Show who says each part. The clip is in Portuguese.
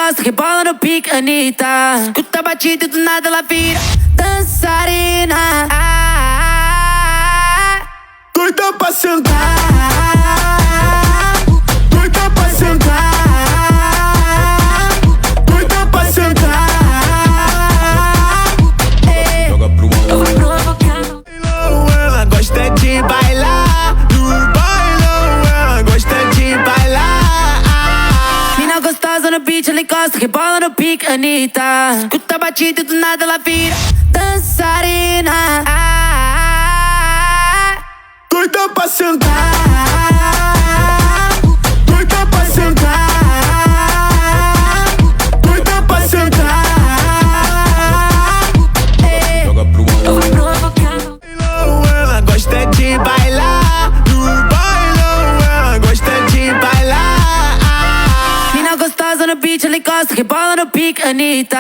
Speaker 1: encosta, rebola no pique, Anitta. Escuta a batida e do nada ela vira dançarina.
Speaker 2: Doida pra sentar, doida pra sentar, doida pra sentar.
Speaker 1: Joga pro alto.
Speaker 2: Ela gosta de bailar, no bailão ela gosta de bailar.
Speaker 1: Mina gostosa no beat, ela encosta, rebola no pique, Anitta. Escuta a batida e do nada ela vira dançarina.
Speaker 2: Doida pra sentar, doida pra sentar, doida pra sentar.
Speaker 1: Joga pro alto.
Speaker 2: Ela gosta de bailar, no bailão ela gosta de bailar.
Speaker 1: Mina gostosa no beat, ela encosta, rebola no pique, Anitta.